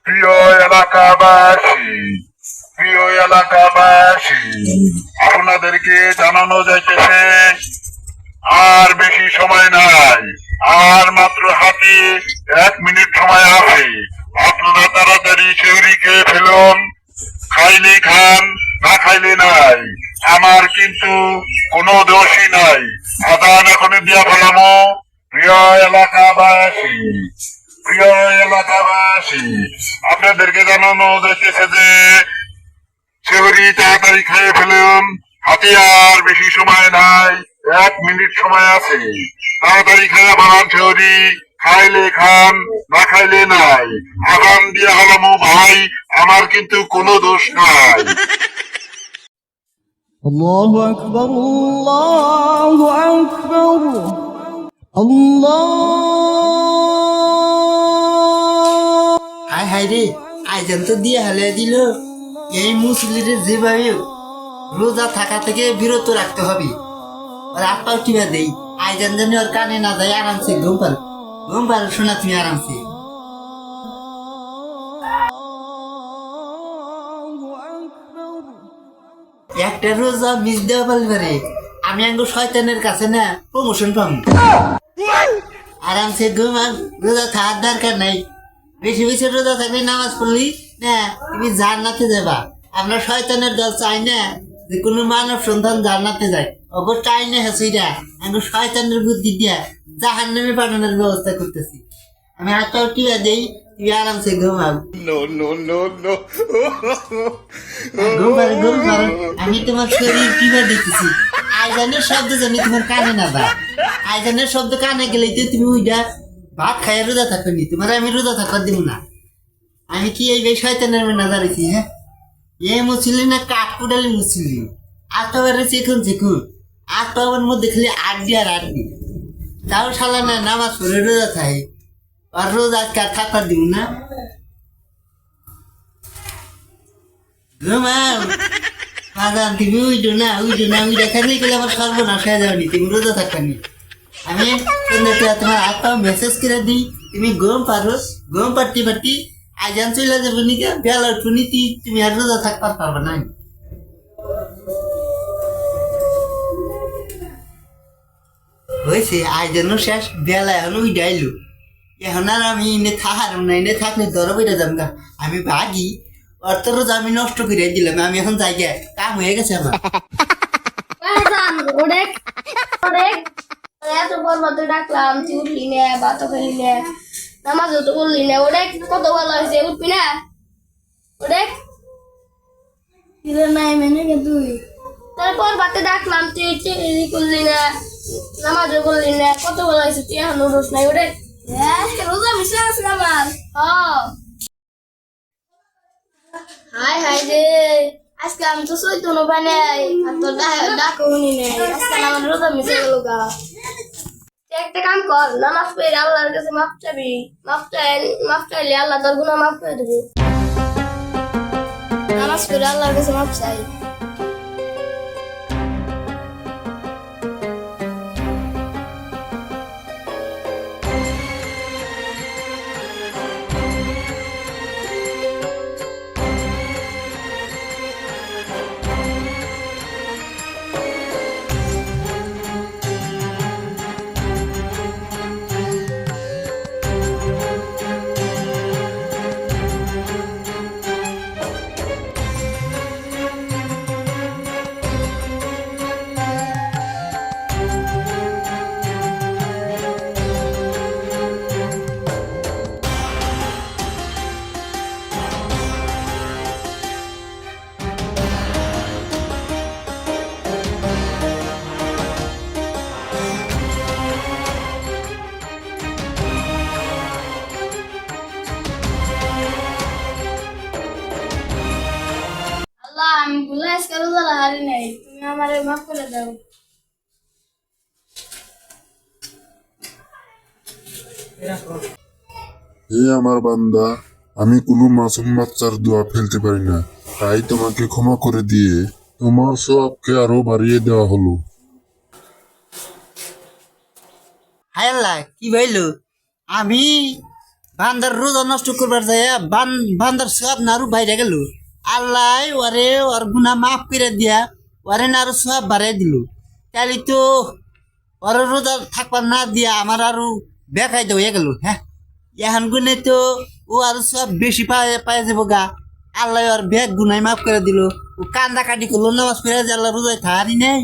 প্রিয় এলাকাবাসী প্রিয় এলাকাবাসী আপনাদেরকে জানানো যাইতেছে আর বেশি সময় নাই। আর মাত্র হাতে 1 মিনিট সময় আছে। আপনারা তাড়াতাড়ি সেহরি খেয়ে ফেলুন। খাইলে খান, না খাইলে নাই। আমার কিন্তু কোনো দোষই নাই। আদান এখনই দিয়া ফেলামো। প্রিয় এলাকাবাসী প্রিয় এলাকাবাসী আপনাদেরকে জানানো যাইতেছে যে সেহরি তাড়াতাড়ি খেয়ে ফেলুন। হাতে আর বেশি সময় নাই, 1 মিনিট সময় আছে। তাড়াতাড়ি খেয়ে বানান সেহরি। খাইলে খান, না খাইলে নাই। আগান দিয়ে হলামু ভাই, আমার কিন্তু কোনো দোষ নাই। الله أكبر الله أكبر الله হায় হায় রে, আইজান তো দিয়ে হালিয়ে দিল। এই মুসলিরে যেভাবে রোজা থাকা থেকে বিরত রাখতে হবে। আর আটটাও টিপা দেই, আইজান জানি ওর কানে না যায়, আরামসে ঘুম পারো শোনা তুমি আরামসে। একটা রোজা মিস দেওয়া পারবে, আমি আঙ্গু শয়তানের কাছে না প্রমোশন পাবো। আরামসে ঘুমান, রোজা থাকার দরকার নাই। বেশি বেশি রোজা থাকলে নামাজ পড়লি না তুমি জান্নাতে যাবা। আমরা শয়তানের দল চাই না যে কোনো মানব সন্তান জান্নাতে যায়। অগর চাই না হাসিরা আমি শয়তানের বুদ্ধি দিয়া জাহান্নামে পাঠানোর ব্যবস্থা করতেছি। আমি হাতটাও টিয়া দেই, তুমি আরামসে ঘুমাও। ঘুম পারো, আমি তোমার শরীর টিপা দিতেছি। আইজানের শব্দ জানি তোমার কানে না বা আইজানের শব্দ কানে গেলেই তো তুমি ওইটা ভাত খাইয়া রোজা থাকো নি। তোমার আমি রোজা থাকার দিব না। আমি কি এই শয়তানের না দাঁড়িয়েছি? হ্যাঁ, এ মুসলি না কাঠ কুড়ালি মুসলি। আত্মাবারে চেকুন আত্মাবার মধ্যে খালি আড্ডি আর আড্ডি। তাও শালা না নামাজ পড়ে রোজা থাকে। আর রোজ আজকে আর থাকার দিব না। ঘুমাও বাদাম, তুমি উইডো না আমি দেখানি গেলে আমার সর্বনাশ হয়ে যাওনি। তুমি রোজা থাকনি। আমি তোমার আত্মা মেসেজ করে দিই, তুমি গম পারতি আইজান চলে যাবো নিকে বেলার টুনিতি, তুমি আর রোজা থাকতে পারবে না। হয়েছে আইজানও শেষ, বেলা এখন ওই ডাইলো। এখন আর আমি এনে থাকার না, এনে থাকলে ধরো বেটা যাম গা। আমি ভাগি অর্থ রোজা আমি নষ্ট করে দিলাম। আমি এখন যাই গে, কাম হয়ে গেছে আমার। এত বরবাদ ডাকলাম, তুই উঠলি না, ভাতও খেলি না, নামাজও তো করলি না। ওটা কত ভালো হয়েছে, উঠবি না? ওটা নাই মেনে গে তুই। তারপর বাতে ডাকলাম, তুই করলি না, নামাজও করলি না, কত ভালো হয়েছে। তুই এখন রোজ নাই ওটা রোজা মিশে আছে আমার। হাই হাই রে, আজকে আমি তো চৈতন্য বানাই আর তোর ডাকও শুনি নাই। আজকে আমার রোজা মিশে গেল গা। একটা কাম কর, নামাজ পড়ে আল্লাহর কাছে মাফ চাবি। মাফ চাইলে আল্লাহ তোর গুনাহ মাফ করে দেবে। নামাজ পড়ে আল্লাহর কাছে মাফ চাই। আল্লাহ, আমি ভুলে আজকে রোজা হারি নাই, তুমি আমারে মাফ করে দাও। হে আমার বান্দা, আমি কোনো মাসুম বাচ্চার দোয়া ফেলতে পারি না, তাই তোমাকে ক্ষমা করে দিয়ে তোমার সওয়াবকে আরো বাড়িয়ে দেওয়া হলো। হায় আল্লাহ, কি ভাইলো আমি বান্দার রোজা নষ্ট করবার যায় বান্দার সব নারু বাইরে গেল আল্লাহ ওরে ওর গুনা মাফ করে দিয়া ওরে নারু সব বাড়াই দিল তাহলে তো ওর রোজা থাকবার না দিয়া আমার আরো বেকাই হয়ে গেল। হ্যাঁ এখন গুনে তো ও আরো সব বেশি পায়ে যাবো গা। আল্লাহ ওর ব্যাগ গুনাই মাফ করে দিল। ও কান্দা কাটি করলো নামাজ পড়ে যে আল্লাহ রোজায় থারি নেই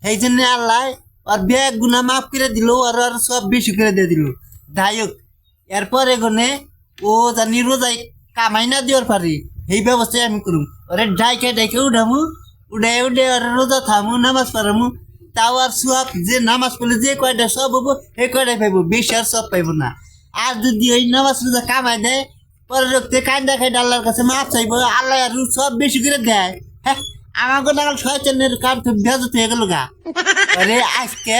সেই জন্য আল্লাহ ওর ব্যাগ গুনা মাফ করে দিল আর আর সব বেশি করে দিয়ে দিল। যাই হোক এরপরে গনে ও জানি রোজায় কামাই না দেওয়ার পারি এই ব্যবস্থায় আমি করুম। ওরে ডাইকে উঠামু উঠে ওর রোজা থামু নামাজ পড়ামু তাও আর সব যে নামাজ পড়লে যে কয়টা সব হবো এই কয়টাই পাইবো বেশি আর সব পাইবো না। আর যদি ওই নামাজ রোজা কামাই দেয় পরে রক্তে কান্দা খাই আল্লাহর কাছে মাফ চাইবো আল্লাহ আর সব বেশি করে দেয়। হ্যাঁ আমাকে নাগাল শয়তানের কাম তো ভেজত হয়ে গেল গা। আরে আজকে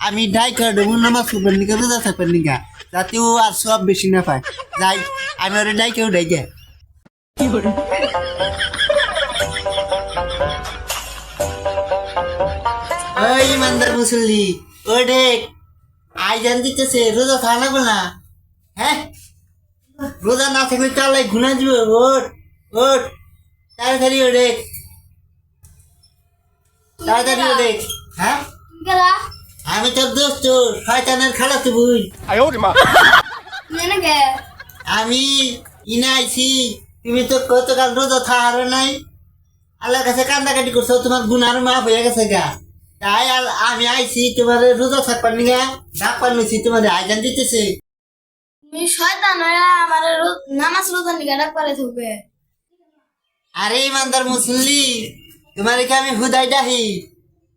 আমি ডাই করে দেবো নামাজ পড়বেন নিকা রোজা থাকবেন নিকা যাতে ও আর সব বেশি না পায়। যাই আমি ওরে ডাইকেও ডাইকে ওই ইমানদার মুসল্লি ও দেখ আইজান দিতেছে রোজা খাওয়া লাগবে না। হ্যাঁ রোজা না থাকলে তো আল্লাহ ঘুনা দিবে। ওট তাড়াতাড়ি ও দেখ তাড়াতাড়ি ও দেখ। হ্যাঁ গেলা আমি তোর দোস্ত শয়তানের খালা তো বুঝ কে আমি ইনা আইছি তুমি তো গতকাল রোজা থাকার নাই আল্লাহর কাছে কান্দাকাটি করছো তোমার গুনার মাফ হয়ে গেছে গা। তাই আমি আইছি তোমার রোজা থাকবার নিগা ডাক পারছি তোমার আইজান দিতেছে। তুমি শয়তান হয়ে আমার নামাজ রোজা নিকা ডাক পারে থাকবে। আরে ইমানদার মুসল্লি তোমার কি আমি হুদাই ডাহি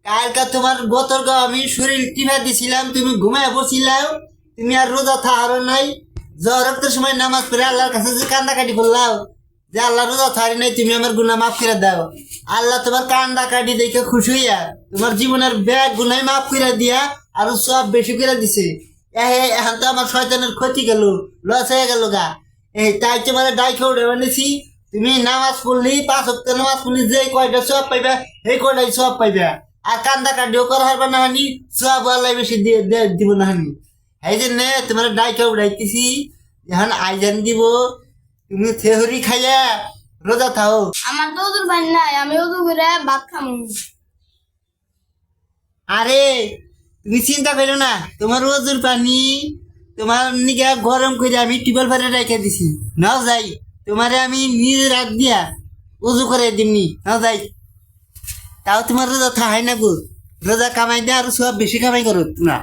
কালকা তোমার গতর আমি শরীর টিপা দিছিলাম তুমি ঘুমায় পড়ছিলাম তুমি আর রোজা থাকার নাই জরক্তের সময় নামাজ পড়ে আল্লাহর কাছে যে কান্দাকাটি করলাও যে আল্লাহ রোজা থারি নাই তুমি আমার গুনাহ মাফ করে দাও। আল্লাহ তোমার কান্দাকাটি দেখে খুশি হইয়া তোমার জীবনের ব্যাগ গুনাহ মাফ করে দিয়া আর সব বেশি করে দিছে। এখন তো আমার শয়তানের ক্ষতি গেল লস হয়ে গেল গা। এই তাই তোমার ডাইকে উঠে বানিয়েছি তুমি নামাজ পড়লি 5 ওয়াক্ত নামাজ পড়লি যে কয়টা সব পাইবা এই কয়টাই সব পাইবা আর কান্দাকাটিও করা হারবা না হানি সব আল্লাহ বেশি দিব না হানি। এই জন্য তোমার ডাইকে উঠাইতেছি এখন আইজান দিব তুমি থেহরি খাইয়া রোজা থাও। আমার তো ওদের বাড়ি নাই আমি ওদের করে ভাত খামু। আরে তুমি চিন্তা করো না তোমার ওজুর পানি তোমার নিগা গরম করে আমি টিউবওয়েল ভরে রেখে দিছি নাও যাই তোমারে আমি নিজের হাত দিয়া উজু করে দিমনি নাও যাই। তাও তোমার রোজা থাহাই না গো রোজা কামাই দেয় আর সব বেশি কামাই করো তোমরা।